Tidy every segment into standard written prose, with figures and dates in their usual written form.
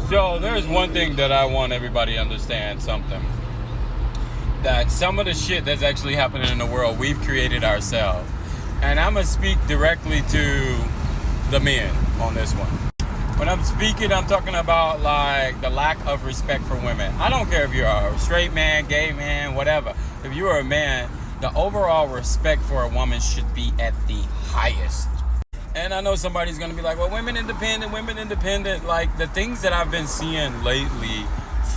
So there's one thing that I want everybody to understand something. That some of the shit that's actually happening in the world, we've created ourselves. And I'm going to speak directly to the men on this one. When I'm speaking, I'm talking about like the lack of respect for women. I don't care if you're a straight man, gay man, whatever. If you are a man, the overall respect for a woman should be at the highest. And I know somebody's going to be like, well, women independent. Like the things that I've been seeing lately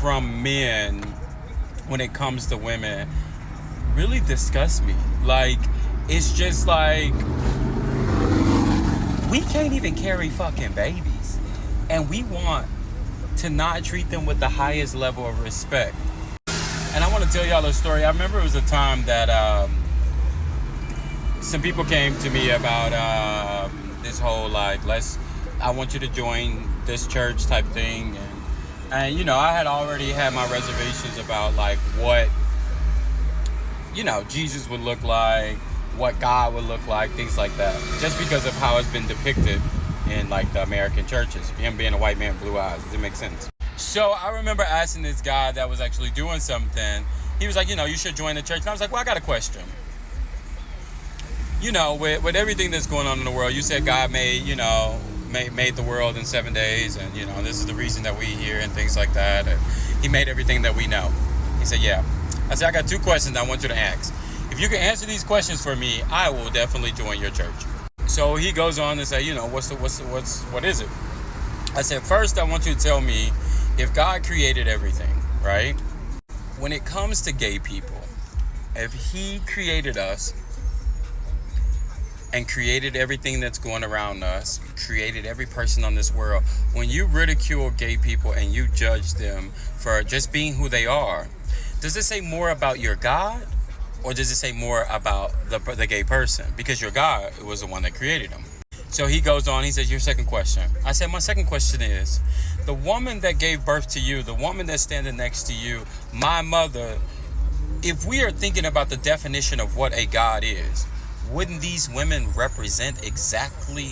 from men when it comes to women really disgust me. Like, it's just like, we can't even carry fucking babies. And we want to not treat them with the highest level of respect. And I want to tell y'all a story. I remember it was a time that some people came to me about this whole like, I want you to join this church type thing. And you know, I had already had my reservations about like what, you know, Jesus would look like, what God would look like, things like that. Just because of how it's been depicted in like the American churches. Him being a white man, blue eyes. Does it make sense? So I remember asking this guy that was actually doing something. He was like, you know, you should join the church. And I was like, well, I got a question. You know, with everything that's going on in the world, you said God made, you know, made the world in 7 days. And, you know, this is the reason that we here and things like that. And he made everything that we know. He said, yeah. I said, I got 2 questions I want you to ask. If you can answer these questions for me, I will definitely join your church. So he goes on to say, you know, what is it? I said, first, I want you to tell me if God created everything, right? When it comes to gay people, if he created us and created everything that's going around us, created every person on this world, when you ridicule gay people and you judge them for just being who they are, does it say more about your God or does it say more about the gay person? Because your God was the one that created them. So he goes on, he says, your second question. I said, my second question is, the woman that gave birth to you, the woman that's standing next to you, my mother, if we are thinking about the definition of what a God is, wouldn't these women represent exactly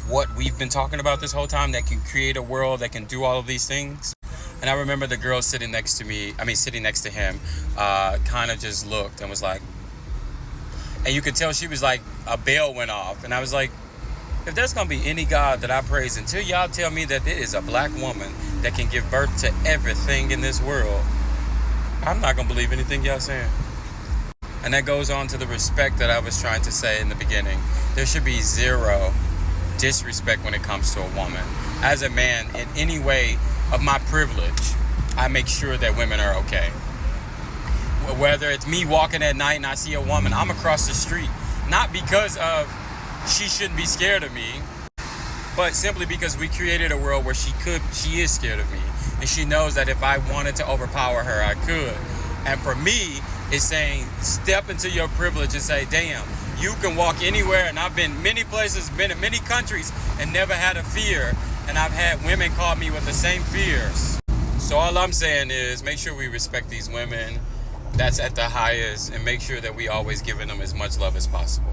what we've been talking about this whole time, that can create a world that can do all of these things? And I remember the girl sitting next to him, kind of just looked and was like, and you could tell she was like, a bell went off. And I was like, if there's going to be any God that I praise, until y'all tell me that there is a black woman that can give birth to everything in this world, I'm not going to believe anything y'all saying. And that goes on to the respect that I was trying to say in the beginning. There should be zero disrespect when it comes to a woman. As a man, in any way of my privilege, I make sure that women are okay. Whether it's me walking at night and I see a woman, I'm across the street. Not because of she shouldn't be scared of me, but simply because we created a world where she is scared of me. And she knows that if I wanted to overpower her, I could. And for me, it's saying, step into your privilege and say, damn, you can walk anywhere. And I've been many places, been in many countries and never had a fear. And I've had women call me with the same fears. So all I'm saying is make sure we respect these women. That's at the highest, and make sure that we always giving them as much love as possible.